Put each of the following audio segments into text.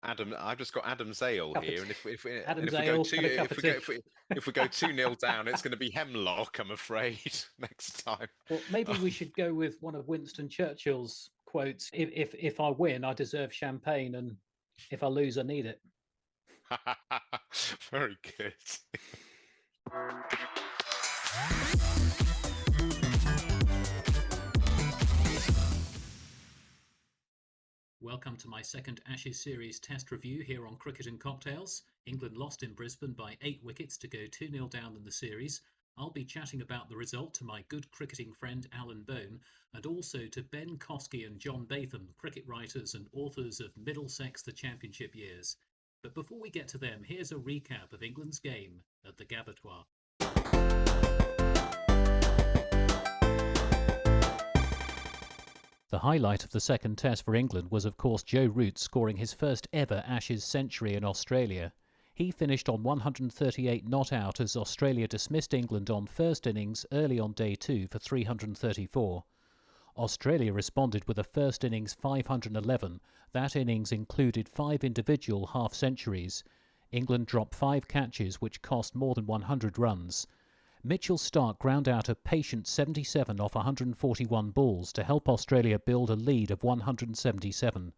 Adam, I've just got Adam's ale Cup of here, tea. and Adam's if we go ale two and a cup if of we go tea. if we go 2-0 down, it's going to be hemlock, I'm afraid, next time. Well, maybe we should go with one of Winston Churchill's quotes. If I win, I deserve champagne, and if I lose, I need it. Very good. Welcome to my second Ashes series test review here on Cricket and Cocktails. England lost in Brisbane by 8 wickets to go 2-0 down in the series. I'll be chatting about the result to my good cricketing friend Alan Bone, and also to Ben Kosky and Jon Batham, cricket writers and authors of Middlesex the Championship Years. But before we get to them, here's a recap of England's game at the Gabatoir. The highlight of the second test for England was of course Joe Root scoring his first ever Ashes century in Australia. He finished on 138 not out as Australia dismissed England on first innings early on day 2 for 334. Australia responded with a first innings 511. That innings included 5 individual half-centuries. England dropped 5 catches which cost more than 100 runs. Mitchell Starc ground out a patient 77 off 141 balls to help Australia build a lead of 177.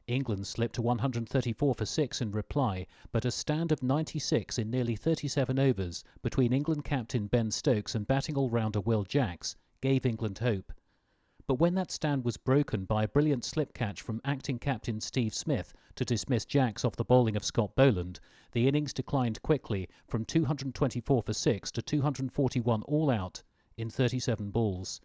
England slipped to 134 for 6 in reply, but a stand of 96 in nearly 37 overs between England captain Ben Stokes and batting all-rounder Will Jacks gave England hope. But when that stand was broken by a brilliant slip catch from acting captain Steve Smith to dismiss Jacks off the bowling of Scott Boland, the innings declined quickly from 224 for 6 to 241 all out in 37 balls.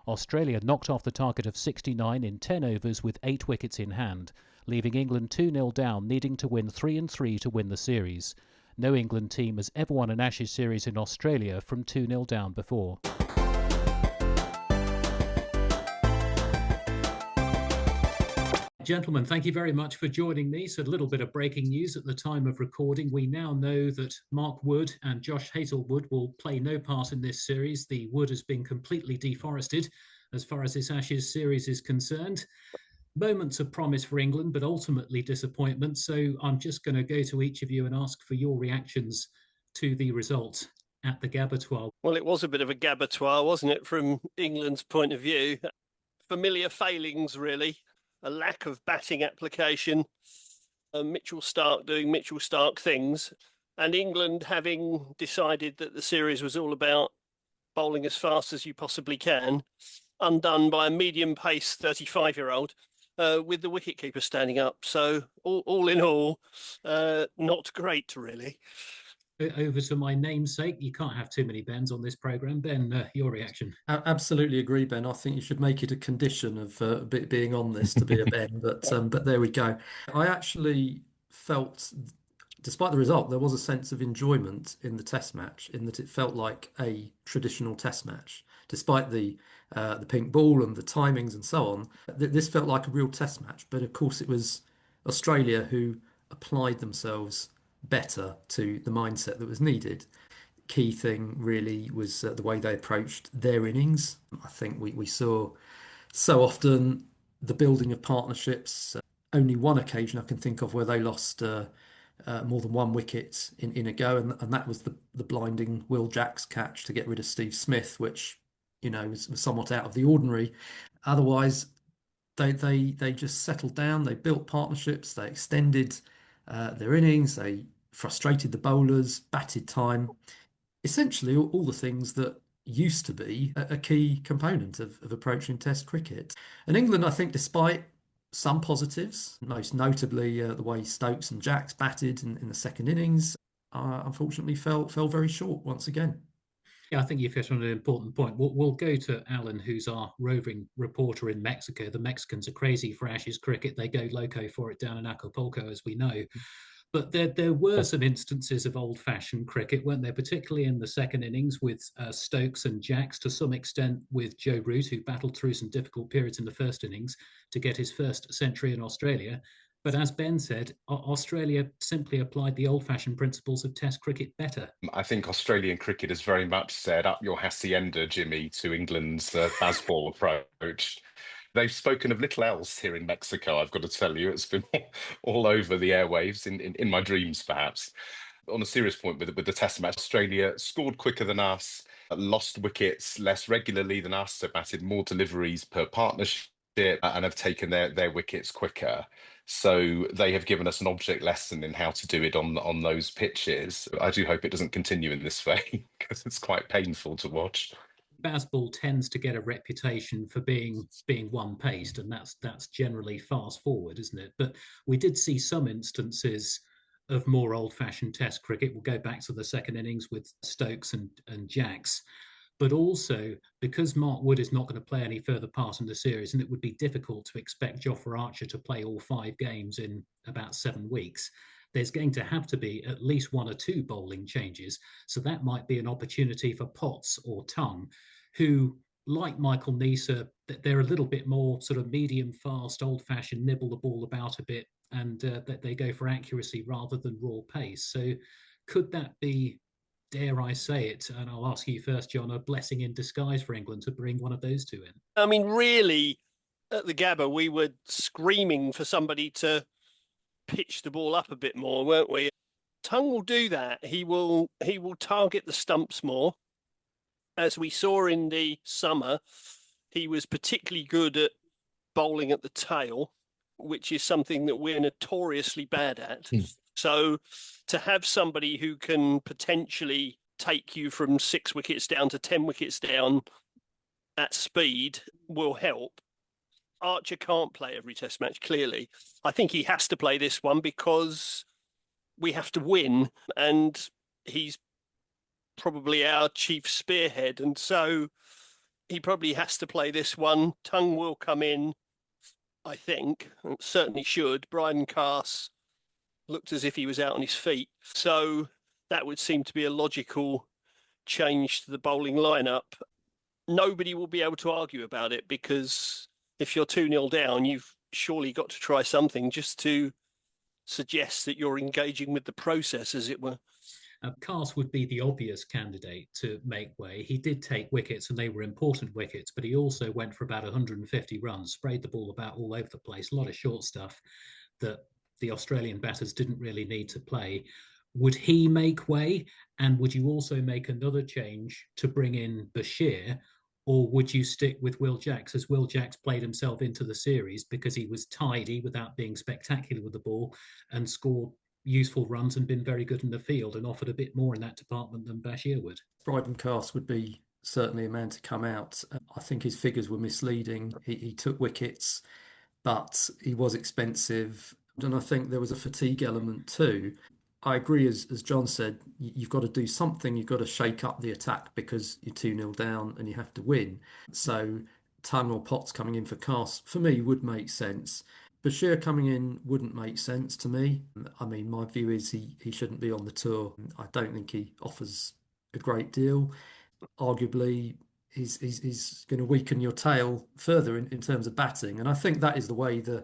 Australia knocked off the target of 69 in 10 overs with 8 wickets in hand, leaving England 2-0 down, needing to win 3-3 to win the series. No England team has ever won an Ashes series in Australia from 2-0 down before. Gentlemen, thank you very much for joining me. So a little bit of breaking news at the time of recording. We now know that Mark Wood and Josh Hazlewood will play no part in this series. The wood has been completely deforested as far as this Ashes series is concerned. Moments of promise for England, but ultimately disappointment. So I'm just going to go to each of you and ask for your reactions to the result at the Gabatoir. Well, it was a bit of a Gabatoir, wasn't it, from England's point of view? Familiar failings, really. A lack of batting application, Mitchell Starc doing Mitchell Starc things, and England having decided that the series was all about bowling as fast as you possibly can, undone by a medium-pace 35-year-old with the wicketkeeper standing up. So all in all, not great, really. Over to my namesake. You can't have too many Bens on this programme. Ben, your reaction? Absolutely agree, Ben. I think you should make it a condition of being on this to be a Ben. But there we go. I actually felt, despite the result, there was a sense of enjoyment in the Test match, in that it felt like a traditional Test match, despite the pink ball and the timings and so on. This felt like a real Test match. But of course, it was Australia who applied themselves better to the mindset that was needed. Key thing really was the way they approached their innings. I think we saw so often the building of partnerships. Only one occasion I can think of where they lost more than one wicket in a go, and that was the blinding Will Jacks catch to get rid of Steve Smith, which was somewhat out of the ordinary. Otherwise, they just settled down. They built partnerships. They extended their innings. They frustrated the bowlers, batted time. Essentially, all the things that used to be a key component of approaching Test cricket. And England, I think, despite some positives, most notably the way Stokes and Jacks batted in the second innings, unfortunately fell very short once again. Yeah, I think you've hit on an important point. We'll go to Alan, who's our roving reporter in Mexico. The Mexicans are crazy for Ashes cricket. They go loco for it down in Acapulco, as we know. But there were some instances of old-fashioned cricket, weren't there? Particularly in the second innings with Stokes and Jacks, to some extent with Joe Root, who battled through some difficult periods in the first innings to get his first century in Australia. But as Ben said, Australia simply applied the old-fashioned principles of Test cricket better. I think Australian cricket has very much said up your hacienda, Jimmy, to England's Bazball approach. They've spoken of little else here in Mexico, I've got to tell you. It's been all over the airwaves, in my dreams, perhaps. On a serious point, with the Test match, Australia scored quicker than us, lost wickets less regularly than us, so batted more deliveries per partnership, and have taken their wickets quicker. So they have given us an object lesson in how to do it on those pitches. I do hope it doesn't continue in this way, because it's quite painful to watch. Baseball tends to get a reputation for being one-paced, and that's generally fast forward, isn't it? But we did see some instances of more old-fashioned Test cricket. We'll go back to the second innings with Stokes and Jacks. But also, because Mark Wood is not going to play any further part in the series, and it would be difficult to expect Jofra Archer to play all 5 games in about 7 weeks, there's going to have to be at least 1 or 2 bowling changes. So that might be an opportunity for Potts or Tongue, who, like Michael Neser, they're a little bit more sort of medium fast, old-fashioned, nibble the ball about a bit, and that they go for accuracy rather than raw pace. So could that be, dare I say it, and I'll ask you first, John, a blessing in disguise for England to bring one of those 2 in? I mean, really, at the Gabba, we were screaming for somebody to pitch the ball up a bit more, weren't we? Tongue will do that. He will target the stumps more. As we saw in the summer, he was particularly good at bowling at the tail, which is something that we're notoriously bad at. So to have somebody who can potentially take you from 6 wickets down to 10 wickets down at speed will help. Archer can't play every Test match, clearly. I think he has to play this one because we have to win, and he's probably our chief spearhead, and so he probably has to play this one. Tongue will come in, I think, and certainly should. Brydon Carse looked as if he was out on his feet, so that would seem to be a logical change to the bowling lineup. Nobody will be able to argue about it, because if you're 2-0 down, you've surely got to try something just to suggest that you're engaging with the process, as it were. Carse would be the obvious candidate to make way. He did take wickets, and they were important wickets, but he also went for about 150 runs, sprayed the ball about all over the place, a lot of short stuff that the Australian batters didn't really need to play. Would he make way? And would you also make another change to bring in Bashir? Or would you stick with Will Jacks, as Will Jacks played himself into the series because he was tidy without being spectacular with the ball and scored useful runs and been very good in the field and offered a bit more in that department than Bashir would? Brydon Carse would be certainly a man to come out. I think his figures were misleading. He took wickets, but he was expensive. And I think there was a fatigue element too. I agree, as John said, you've got to do something. You've got to shake up the attack because you're 2-0 down and you have to win. So Tongue or Potts coming in for Carse, for me, would make sense. Bashir coming in wouldn't make sense to me. I mean, my view is he shouldn't be on the tour. I don't think he offers a great deal. Arguably, he's going to weaken your tail further in terms of batting. And I think that is the way the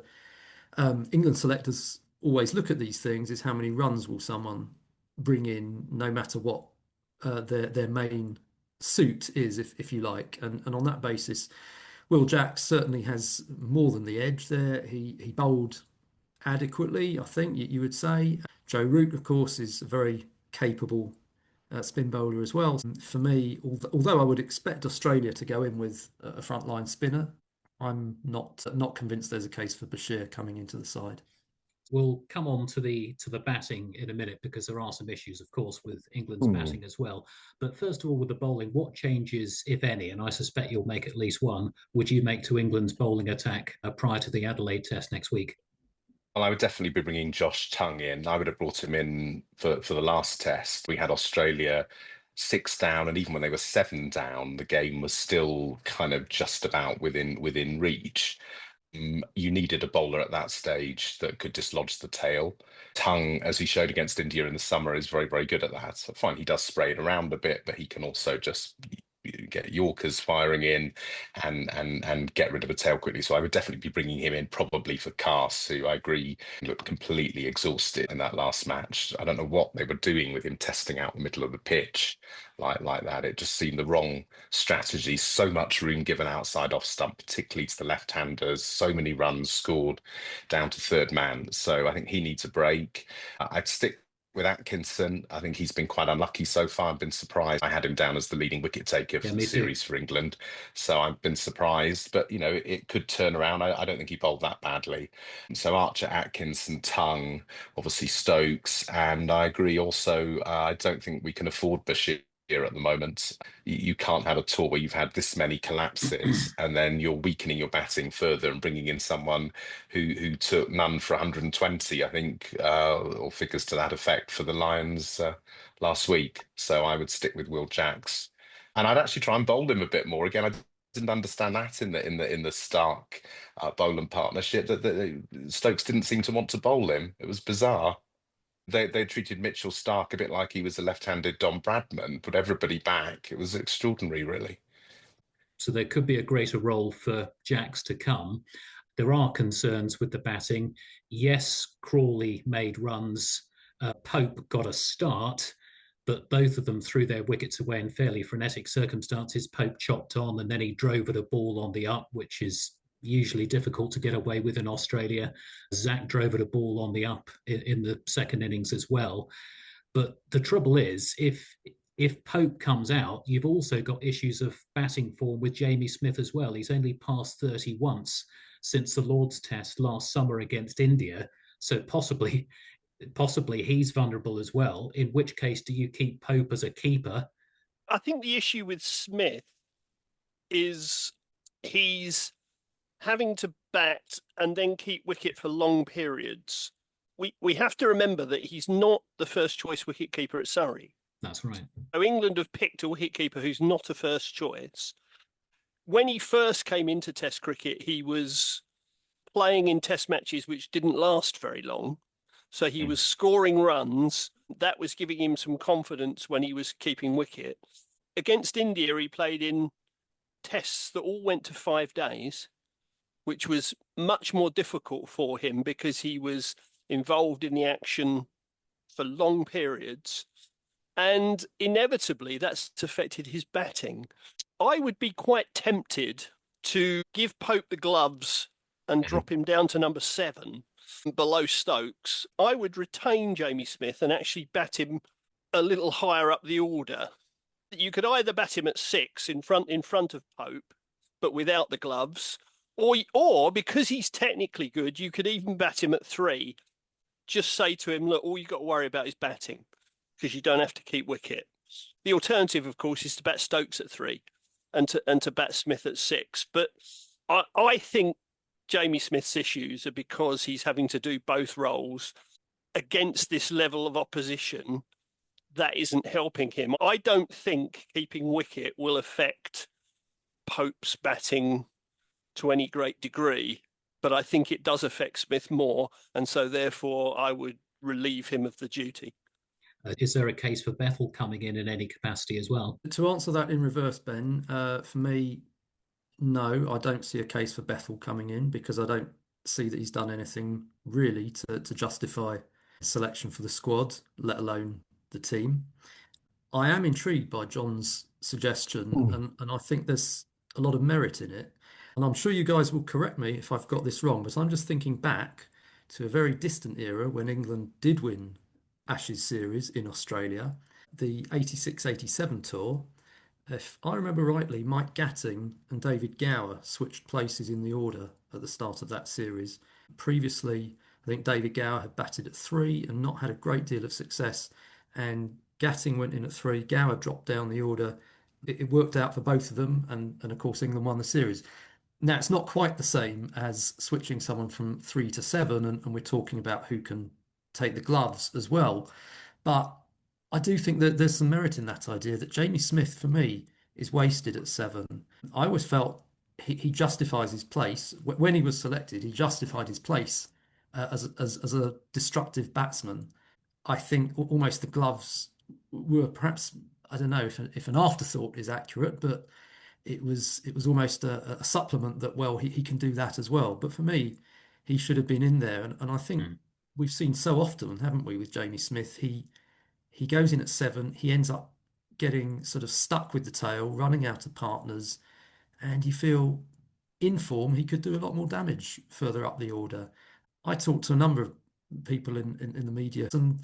England selectors always look at these things, is how many runs will someone bring in, no matter what their main suit is, if you like. And on that basis, Will Jacks certainly has more than the edge there. He bowled adequately, I think you would say. Joe Root, of course, is a very capable spin bowler as well. For me, although I would expect Australia to go in with a frontline spinner, I'm not convinced there's a case for Bashir coming into the side. We'll come on to the batting in a minute, because there are some issues, of course, with England's batting as well. But first of all, with the bowling, what changes, if any, and I suspect you'll make at least one, would you make to England's bowling attack prior to the Adelaide Test next week? Well, I would definitely be bringing Josh Tongue in. I would have brought him in for the last Test. We had Australia 6 down, and even when they were 7 down, the game was still kind of just about within reach. You needed a bowler at that stage that could dislodge the tail. Tongue, as he showed against India in the summer, is very, very good at that. So fine, he does spray it around a bit, but he can also just, get Yorkers firing in and get rid of a tail quickly. So I would definitely be bringing him in, probably for Cast, who I agree looked completely exhausted in that last match. I don't know what they were doing with him testing out the middle of the pitch like that. It just seemed the wrong strategy. So much room given outside off stump, particularly to the left-handers. So many runs scored down to third man. So I think he needs a break. I'd stick with Atkinson. I think he's been quite unlucky so far. I've been surprised. I had him down as the leading wicket taker for the series for England. So I've been surprised, but it could turn around. I don't think he bowled that badly. So Archer, Atkinson, Tongue, obviously Stokes. And I agree also, I don't think we can afford Bashir at the moment. You can't have a tour where you've had this many collapses and then you're weakening your batting further and bringing in someone who took none for 120, I think, or figures to that effect for the Lions last week. So I would stick with Will Jacks, and I'd actually try and bowl him a bit more. Again, I didn't understand that in the Stark Boland partnership, that Stokes didn't seem to want to bowl him. It was bizarre. They treated Mitchell Stark a bit like he was a left-handed Don Bradman, put everybody back. It was extraordinary, really. So there could be a greater role for Jacks to come. There are concerns with the batting. Yes, Crawley made runs. Pope got a start, but both of them threw their wickets away in fairly frenetic circumstances. Pope chopped on and then he drove at a ball on the up, which is usually difficult to get away with in Australia. Zach drove at a ball on the up in the second innings as well. But the trouble is, if Pope comes out, you've also got issues of batting form with Jamie Smith as well. He's only passed 30 once since the Lord's Test last summer against India. So possibly he's vulnerable as well. In which case, do you keep Pope as a keeper? I think the issue with Smith is he's having to bat and then keep wicket for long periods. We have to remember that he's not the first choice wicketkeeper at Surrey. That's right. So England have picked a wicketkeeper who's not a first choice. When he first came into Test cricket, he was playing in Test matches which didn't last very long. So he was scoring runs. That was giving him some confidence when he was keeping wicket. Against India, he played in tests that all went to 5 days, which was much more difficult for him because he was involved in the action for long periods. And inevitably, that's affected his batting. I would be quite tempted to give Pope the gloves and drop him down to number 7 below Stokes. I would retain Jamie Smith and actually bat him a little higher up the order. You could either bat him at 6 in front of Pope, but without the gloves, or because he's technically good, you could even bat him at 3. Just say to him, look, all you've got to worry about is batting, because you don't have to keep wicket. The alternative, of course, is to bat Stokes at 3 and to bat Smith at 6. But I think Jamie Smith's issues are because he's having to do both roles against this level of opposition that isn't helping him. I don't think keeping wicket will affect Pope's batting to any great degree, but I think it does affect Smith more, and so therefore I would relieve him of the duty. Is there a case for Bethel coming in any capacity as well? To answer that in reverse, Ben, for me, no, I don't see a case for Bethel coming in because I don't see that he's done anything really to justify selection for the squad, let alone the team. I am intrigued by Jon's suggestion, and I think there's a lot of merit in it. And I'm sure you guys will correct me if I've got this wrong, but I'm just thinking back to a very distant era when England did win Ashes series in Australia, the 86-87 tour. If I remember rightly, Mike Gatting and David Gower switched places in the order at the start of that series. Previously, I think David Gower had batted at 3 and not had a great deal of success, and Gatting went in at 3, Gower dropped down the order. It worked out for both of them, and of course England won the series. Now, it's not quite the same as switching someone from 3 to 7, and we're talking about who can take the gloves as well. But I do think that there's some merit in that idea that Jamie Smith, for me, is wasted at 7. I always felt he justifies his place. When he was selected, he justified his place as a destructive batsman. I think almost the gloves were perhaps I don't know if an afterthought is accurate, but it was almost a supplement that, well, he can do that as well. But for me, he should have been in there. And I think Mm. we've seen so often, haven't we, with Jamie Smith, he goes in at 7, he ends up getting sort of stuck with the tail, running out of partners, and you feel in form he could do a lot more damage further up the order. I talked to a number of people in the media, and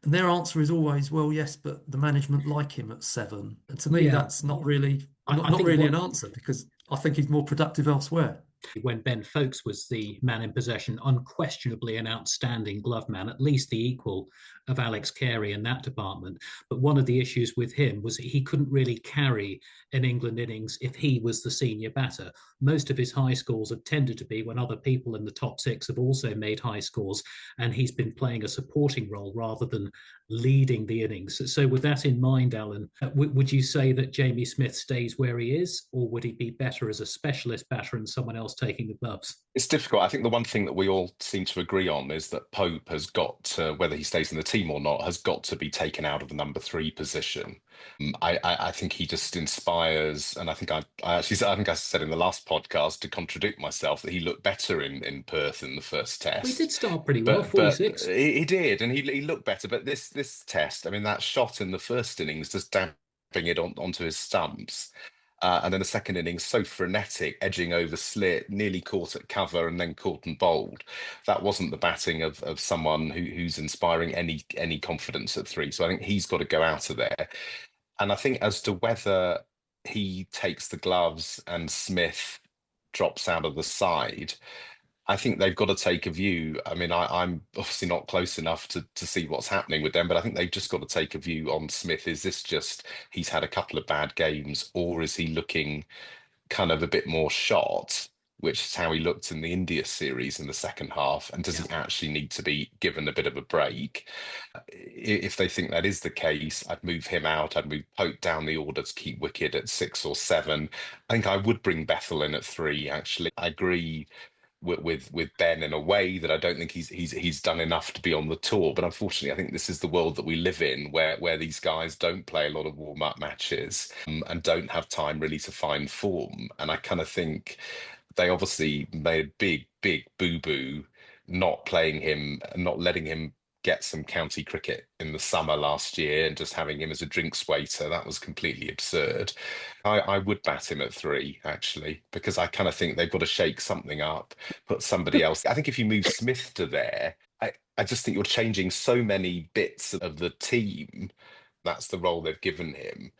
their answer is always, well, yes, but the management like him at 7. And to me, Yeah, that's not really I not think really an what answer, because I think he's more productive elsewhere. when Ben Folkes was the man in possession, unquestionably an outstanding glove man, at least the equal of Alex Carey in that department. But one of the issues with him was he couldn't really carry an England innings if he was the senior batter. Most of his high scores have tended to be when other people in the top 6 have also made high scores, and he's been playing a supporting role rather than leading the innings. So with that in mind, Alan, would you say that Jamie Smith stays where he is, or would he be better as a specialist batter and someone else taking the gloves? It's difficult. I think the one thing that we all seem to agree on is that Pope has got to, whether he stays in the team or not, has got to be taken out of the number 3 position. I think he just inspires, and I think I actually I think I said in the last podcast, to contradict myself, that he looked better in Perth in the first We did test. start pretty well, But 46. he did, and he looked better. But this test, I mean, that shot in the first innings, just damping it onto his stumps. And then the second innings, so frenetic, edging over slit, nearly caught at cover and then caught and bowled. That wasn't the batting of someone who's inspiring any confidence at 3. So I think he's got to go out of there. And I think as to whether he takes the gloves and Smith drops out of the side, I think they've got to take a view. I mean, I'm obviously not close enough to see what's happening with them, but I think they've just got to take a view on Smith. Is this just he's had a couple of bad games, or is he looking kind of a bit more shot, which is how he looked in the India series in the second half? And does Yeah. he actually need to be given a bit of a break? If they think that is the case, I'd move him out. I'd move Pope down the order to keep Wicket at 6 or 7. I think I would bring Bethel in at 3, actually. I agree with Ben in a way that I don't think he's done enough to be on the tour. But unfortunately, I think this is the world that we live in, where these guys don't play a lot of warm-up matches, and don't have time really to find form. And I kind of think they obviously made a big boo-boo not playing him, not letting him get some county cricket in the summer last year and just having him as a drinks waiter. That was completely absurd. I would bat him at 3, actually, because I kind of think they've got to shake something up, put somebody else. I think if you move Smith to there, I just think you're changing so many bits of the team. That's the role they've given him.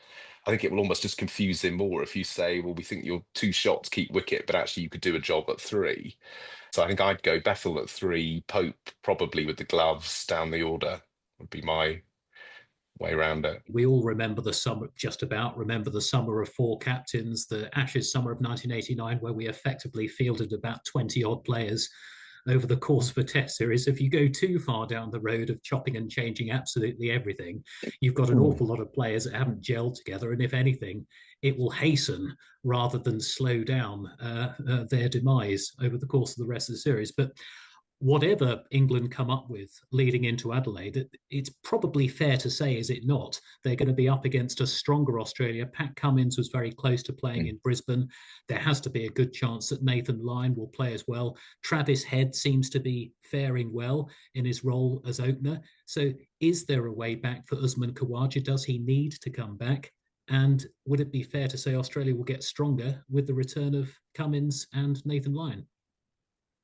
I think it will almost just confuse him more if you say, well, we think you're 2 shots, keep Wicket, but actually you could do a job at 3. So I think I'd go Bethel at 3, Pope probably with the gloves down the order would be my way around it. We all remember the summer, just about remember the summer of 4 captains, the Ashes summer of 1989, where we effectively fielded about 20 odd players over the course of a test series. If you go too far down the road of chopping and changing absolutely everything, you've got an awful lot of players that haven't gelled together. And if anything, it will hasten rather than slow down their demise over the course of the rest of the series. But whatever England come up with leading into Adelaide, it's probably fair to say, is it not? They're going to be up against a stronger Australia. Pat Cummins was very close to playing in Brisbane. There has to be a good chance that Nathan Lyon will play as well. Travis Head seems to be faring well in his role as opener. So is there a way back for Usman Khawaja? Does he need to come back? And would it be fair to say Australia will get stronger with the return of Cummins and Nathan Lyon?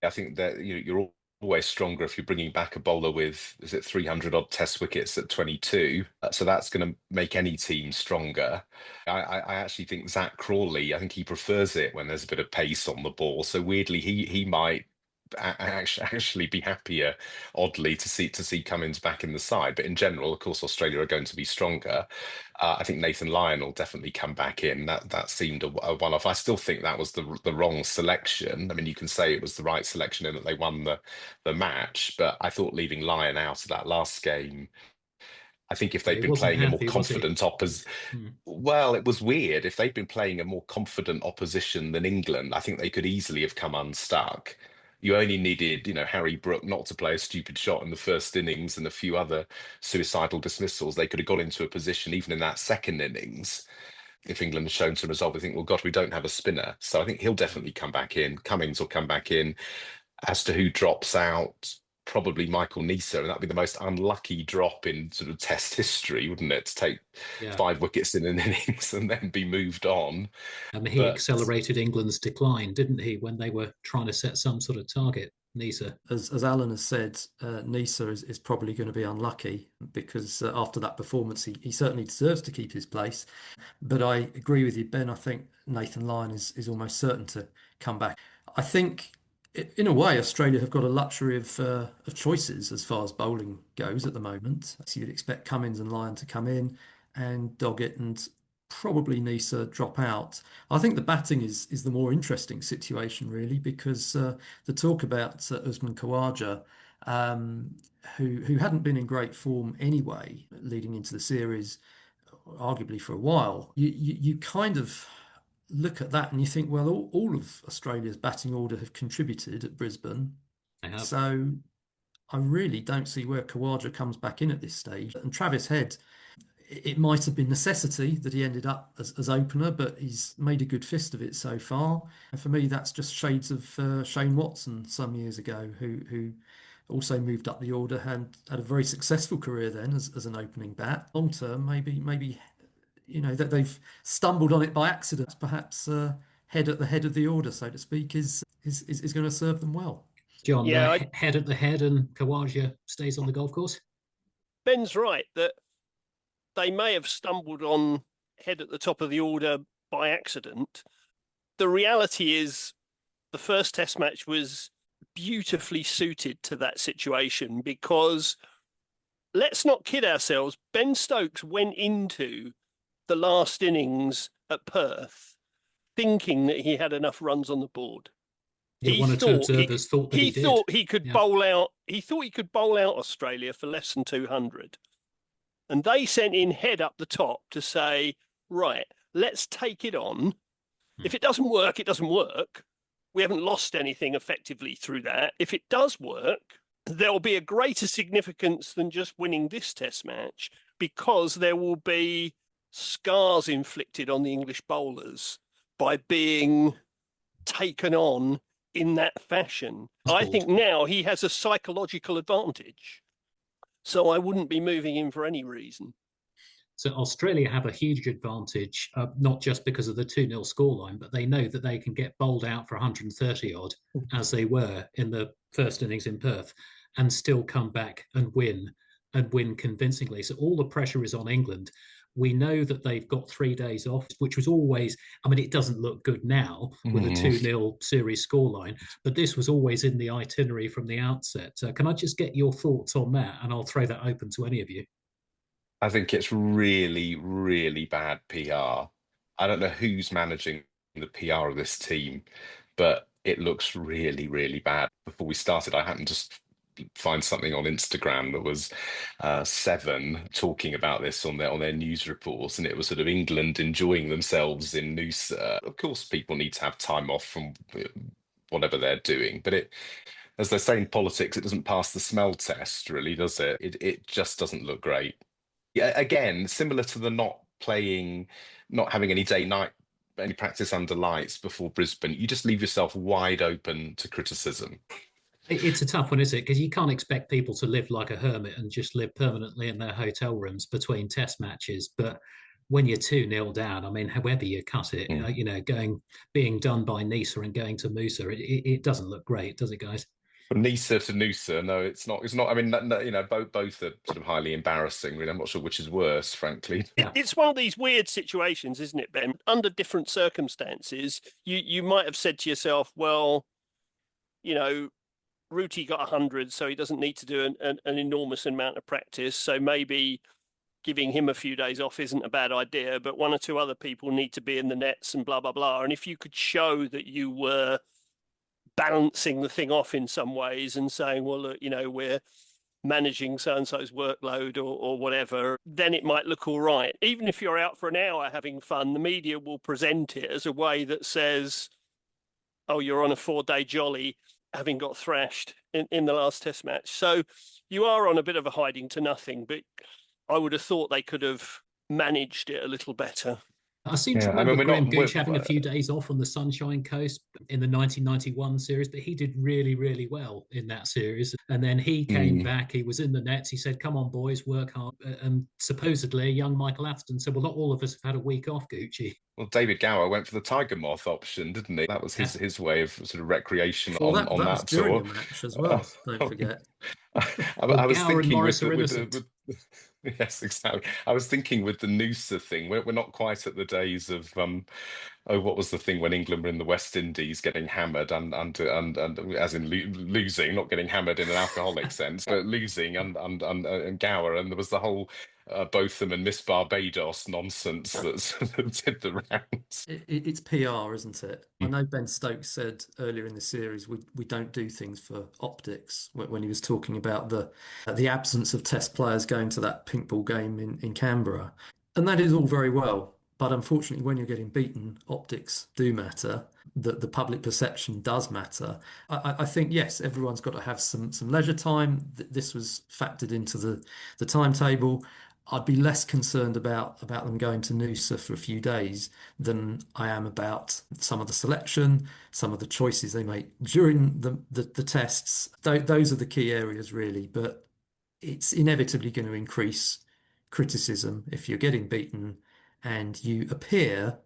I think that you're always stronger if you're bringing back a bowler with, is it 300 odd test wickets at 22? So that's going to make any team stronger. I actually think Zach Crawley, I think he prefers it when there's a bit of pace on the ball. So weirdly, he might actually be happier, oddly, to see Cummins back in the side. But in general, of course, Australia are going to be stronger. I think Nathan Lyon will definitely come back in. That seemed a one-off. I still think that was the wrong selection. I mean, you can say it was the right selection in that they won the match, but I thought leaving Lyon out of that last game. I think if they'd He been wasn't playing a more happy, was he? confident well, it was weird. If they'd been playing a more confident opposition than England, I think they could easily have come unstuck. You only needed, Harry Brook not to play a stupid shot in the first innings and a few other suicidal dismissals. They could have got into a position even in that second innings. If England had shown some resolve, I think, well, God, we don't have a spinner. So I think he'll definitely come back in. Cummings will come back in. As to who drops out, probably Michael Neser, and that'd be the most unlucky drop in sort of Test history, wouldn't it? To take Yeah. 5 wickets in an innings and then be moved on. He But accelerated England's decline, didn't he, when they were trying to set some sort of target, Neser? As Alan has said, Neser is probably going to be unlucky because after that performance, he certainly deserves to keep his place. But I agree with you, Ben. I think Nathan Lyon is almost certain to come back. I think, in a way, Australia have got a luxury of choices as far as bowling goes at the moment. So you'd expect Cummins and Lyon to come in, and Doggett and probably Neser drop out. I think the batting is the more interesting situation, really, because the talk about Usman Khawaja, who hadn't been in great form anyway, leading into the series, arguably for a while, you kind of look at that and you think, well, all of Australia's batting order have contributed at Brisbane. They have. So I really don't see where Khawaja comes back in at this stage. And Travis Head, it might have been necessity that he ended up as opener, but he's made a good fist of it so far. And for me, that's just shades of Shane Watson some years ago, who also moved up the order and had a very successful career then as an opening bat. Long term, maybe that they've stumbled on it by accident. Perhaps Head at the head of the order, so to speak, is going to serve them well. John, Yeah, Head at the head and Khawaja stays on the golf course? Ben's right that they may have stumbled on Head at the top of the order by accident. The reality is the first Test match was beautifully suited to that situation because, let's not kid ourselves, Ben Stokes went into the last innings at Perth thinking that he had enough runs on the board. Yeah, one or two observers thought that he did. Thought he could bowl out. He thought he could bowl out Australia for less than 200. And they sent in Head up the top to say, right, let's take it on. If it doesn't work, it doesn't work. We haven't lost anything effectively through that. If it does work, there will be a greater significance than just winning this Test match because there will be scars inflicted on the English bowlers by being taken on in that fashion. I think now he has a psychological advantage. So I wouldn't be moving him for any reason. So Australia have a huge advantage, not just because of the 2-0 scoreline, but they know that they can get bowled out for 130 odd, as they were in the first innings in Perth, and still come back and win convincingly. So all the pressure is on England. We know that they've got 3 days off, which was always, it doesn't look good now with a 2-0 series scoreline, but this was always in the itinerary from the outset. Can I just get your thoughts on that? And I'll throw that open to any of you. I think it's really, really bad PR. I don't know who's managing the PR of this team, but it looks really, really bad. Before we started, I happened to find something on Instagram that was Seven talking about this on their news reports, and it was sort of England enjoying themselves in Noosa. Of course, people need to have time off from whatever they're doing, but as they say in politics, it doesn't pass the smell test, really, does it? It just doesn't look great. Yeah, again, similar to the not having any day-night, any practice under lights before Brisbane, you just leave yourself wide open to criticism. It's a tough one, isn't it? Because you can't expect people to live like a hermit and just live permanently in their hotel rooms between Test matches. But when you're 2-0 down, however you cut it, being done by Neser and going to Musa, it doesn't look great, does it, guys? From Neser to Noosa, no, it's not. It's not. Both are sort of highly embarrassing. Really, I'm not sure which is worse, frankly. Yeah. It's one of these weird situations, isn't it, Ben? Under different circumstances, you might have said to yourself, well, Ruti got 100, so he doesn't need to do an enormous amount of practice. So maybe giving him a few days off isn't a bad idea, but one or two other people need to be in the nets and blah, blah, blah. And if you could show that you were balancing the thing off in some ways and saying, well, look, we're managing so-and-so's workload or whatever, then it might look all right. Even if you're out for an hour having fun, the media will present it as a way that says, oh, you're on a 4-day jolly. having got thrashed in the last Test match. So you are on a bit of a hiding to nothing, but I would have thought they could have managed it a little better. I seem to Yeah, I mean, remember Graham Gooch we're having a few days off on the Sunshine Coast in the 1991 series, but he did really, really well in that series. And then he came back, he was in the nets, he said, come on, boys, work hard. And supposedly, young Michael Atherton said, well, not all of us have had a week off, Gucci. Well, David Gower went for the Tiger Moth option, didn't he? That was his way of sort of recreation Well, on that was that during tour. the match as well. Don't forget. Well, I was Gower and thinking Morris are with innocent. yes, exactly. I was thinking with the Noosa thing. We're not quite at the days of what was the thing when England were in the West Indies getting hammered and as in losing, not getting hammered in an alcoholic sense, but losing and Gower, and there was the whole Botham and Miss Barbados nonsense that did the rounds. It's PR, isn't it? I know Ben Stokes said earlier in the series we don't do things for optics when he was talking about the absence of Test players going to that pink ball game in Canberra, and that is all very well. But unfortunately, when you're getting beaten, optics do matter. The public perception does matter. I think yes, everyone's got to have some leisure time. This was factored into the timetable. I'd be less concerned about them going to Noosa for a few days than I am about some of the selection, some of the choices they make during the tests. Those are the key areas, really. But it's inevitably going to increase criticism if you're getting beaten and you appear,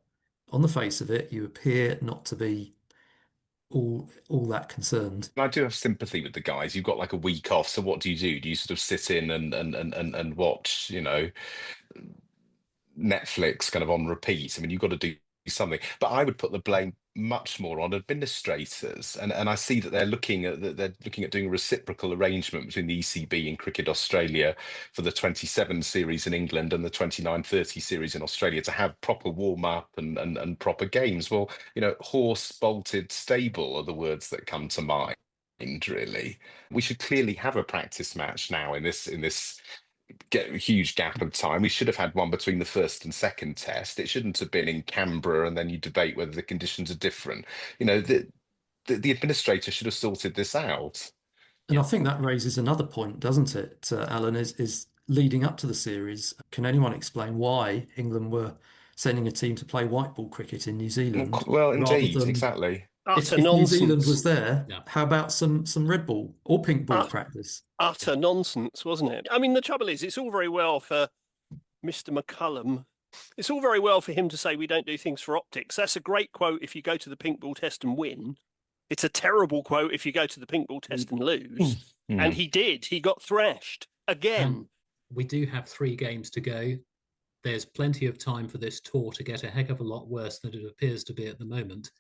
on the face of it, you appear not to be all that concerned. I do have sympathy with the guys. You've got like a week off, so what do you do? Do you sort of sit in and watch, Netflix kind of on repeat? I mean, you've got to do something. But I would put the blame much more on administrators, and I see that they're looking at doing a reciprocal arrangement between the ECB and Cricket Australia for the 27 series in England and the 29-30 series in Australia to have proper warm up and proper games. Well, horse bolted stable are the words that come to mind. Really, we should clearly have a practice match now in this get a huge gap of time. We should have had one between the first and second test. It shouldn't have been in Canberra and then you debate whether the conditions are different. The administrator should have sorted this out. And I think that raises another point, doesn't it, Alan, is leading up to the series. Can anyone explain why England were sending a team to play white ball cricket in New Zealand Well, rather indeed, than exactly. Utter if New Zealand nonsense. was there, Yeah. how about some red ball or pink ball practice? Utter nonsense, wasn't it? I mean, the trouble is, it's all very well for Mr. McCullum. It's all very well for him to say we don't do things for optics. That's a great quote if you go to the pink ball test and win. It's a terrible quote if you go to the pink ball test and lose. And he did. He got thrashed again. We do have 3 games to go. There's plenty of time for this tour to get a heck of a lot worse than it appears to be at the moment.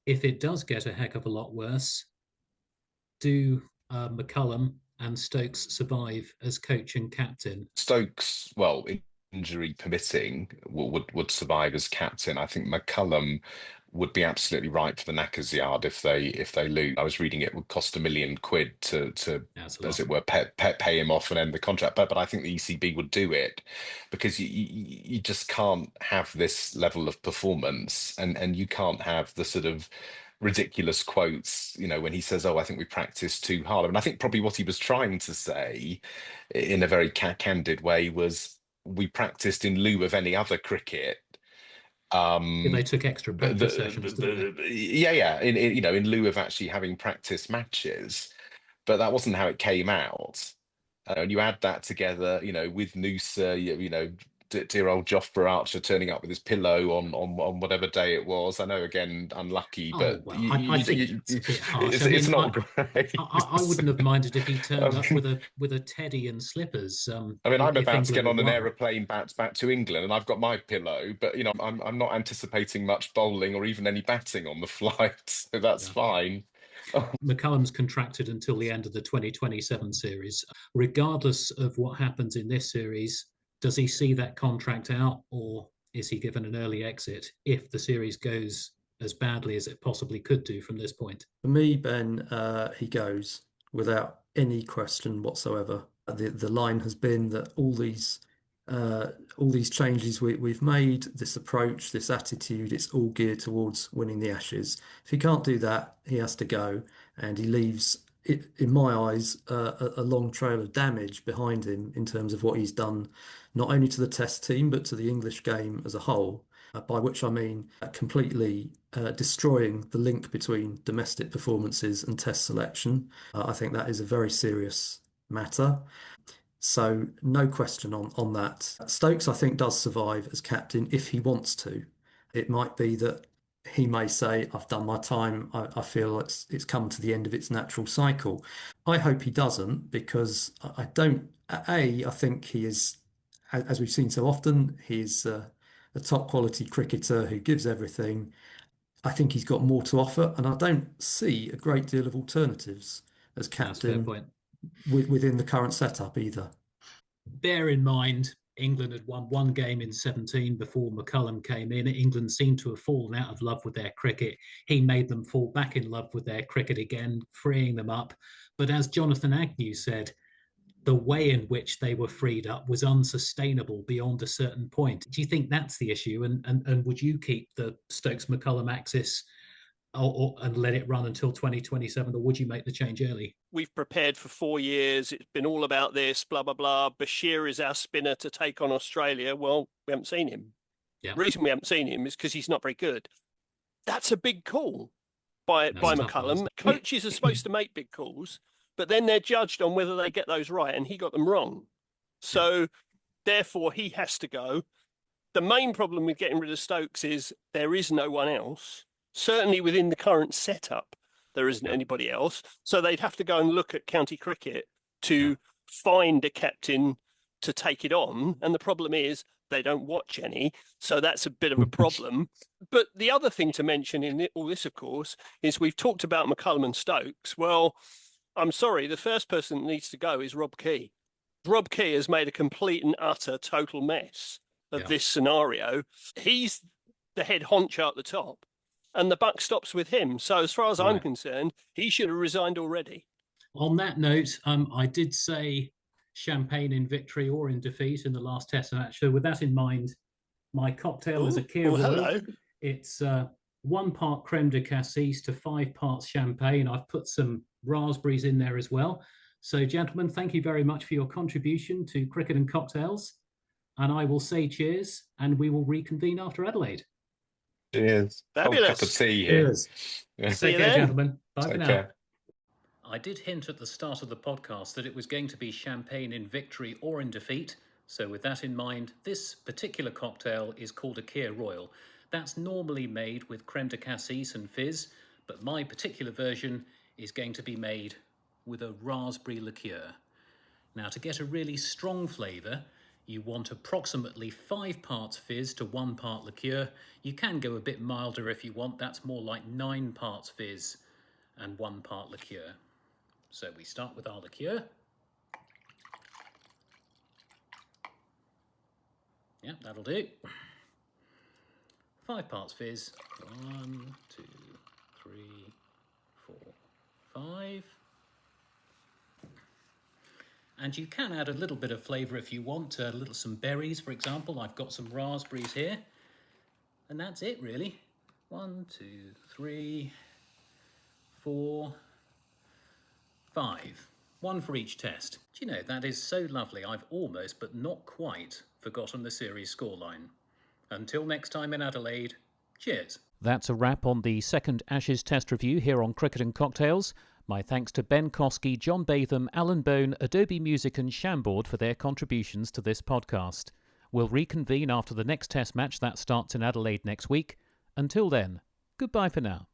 If it does get a heck of a lot worse, do McCullum and Stokes survive as coach and captain? Stokes, well, injury permitting, would survive as captain. I think McCullum would be absolutely right for the Knackers yard if they lose. I was reading it would cost £1 million to as it were pay him off and end the contract. But I think the ECB would do it because you just can't have this level of performance and you can't have the sort of ridiculous quotes, when he says, "Oh, I think we practiced too hard." And I think probably what he was trying to say in a very candid way was we practiced in lieu of any other cricket. They took extra practice sessions, didn't they? Yeah. In lieu of actually having practice matches, but that wasn't how it came out. And you add that together, with Noosa, dear old Jofra Archer turning up with his pillow on whatever day it was. I know, again, unlucky, but I think it's a bit harsh. It's not great. I wouldn't have minded if he turned up with a teddy and slippers. I mean, I'm if about to England get on had an won. aeroplane back to England, and I've got my pillow, but I'm not anticipating much bowling or even any batting on the flight, so that's fine. McCullum's contracted until the end of the 2027 series. Regardless of what happens in this series, does he see that contract out, or is he given an early exit if the series goes as badly as it possibly could do from this point? For me, Ben, he goes without any question whatsoever. The line has been that all these changes we've made, this approach, this attitude, it's all geared towards winning the Ashes. If he can't do that, he has to go. and he leaves, in my eyes, a long trail of damage behind him in terms of what he's done, not only to the Test team, but to the English game as a whole, by which I mean completely destroying the link between domestic performances and Test selection. I think that is a very serious matter. So no question on that. Stokes, I think, does survive as captain if he wants to. It might be that he may say, I've done my time. I feel it's come to the end of its natural cycle. I hope he doesn't, because I don't. I think he is, as we've seen so often, he's a top quality cricketer who gives everything. I think he's got more to offer, and I don't see a great deal of alternatives as That's a fair captain point. within the current setup either. Bear in mind, England had won one game in 17 before McCullum came in. England seemed to have fallen out of love with their cricket. He made them fall back in love with their cricket again, freeing them up. But as Jonathan Agnew said, the way in which they were freed up was unsustainable beyond a certain point. Do you think that's the issue? And would you keep the Stokes-McCullum axis and let it run until 2027, or would you make the change early? We've prepared for 4 years. It's been all about this, blah, blah, blah. Bashir is our spinner to take on Australia. Well, we haven't seen him. Yeah. The reason we haven't seen him is because he's not very good. That's a big call by McCullum. Coaches are supposed to make big calls, but then they're judged on whether they get those right, and he got them wrong. So therefore, he has to go. The main problem with getting rid of Stokes is there is no one else. Certainly within the current setup, there isn't anybody else. So they'd have to go and look at county cricket to find a captain to take it on. And the problem is they don't watch any. So that's a bit of a problem. But the other thing to mention in all this, of course, is we've talked about McCullum and Stokes. Well, I'm sorry, the first person that needs to go is Rob Key. Rob Key has made a complete and utter total mess of this scenario. He's the head honcho at the top, and the buck stops with him. So as far as I'm concerned, he should have resigned already. On that note, I did say champagne in victory or in defeat in the last Test match. So with that in mind, my cocktail is a Kir Royal. Hello. It's 1 part creme de cassis to 5 parts champagne. I've put some raspberries in there as well. So gentlemen, thank you very much for your contribution to Cricket and Cocktails. And I will say cheers, and we will reconvene after Adelaide. Cheers. Fabulous. Cup of tea here. Cheers. Take care, gentlemen. Bye Take for now. care. I did hint at the start of the podcast that it was going to be champagne in victory or in defeat. So with that in mind, this particular cocktail is called a Kir Royal. That's normally made with creme de cassis and fizz, but my particular version is going to be made with a raspberry liqueur. Now, to get a really strong flavour, you want approximately 5 parts fizz to 1 part liqueur. You can go a bit milder if you want. That's more like 9 parts fizz and 1 part liqueur. So we start with our liqueur. Yeah, that'll do. 5 parts fizz. 1, 2, 3, 4, 5. And you can add a little bit of flavour if you want, some berries, for example. I've got some raspberries here. And that's it, really. 1, 2, 3, 4, 5. 1 for each test. Do you know, that is so lovely, I've almost, but not quite, forgotten the series scoreline. Until next time in Adelaide, cheers. That's a wrap on the second Ashes Test review here on Cricket and Cocktails. My thanks to Ben Kosky, Jon Batham, Alan Bone, Adobe Music and Chambord for their contributions to this podcast. We'll reconvene after the next Test match that starts in Adelaide next week. Until then, goodbye for now.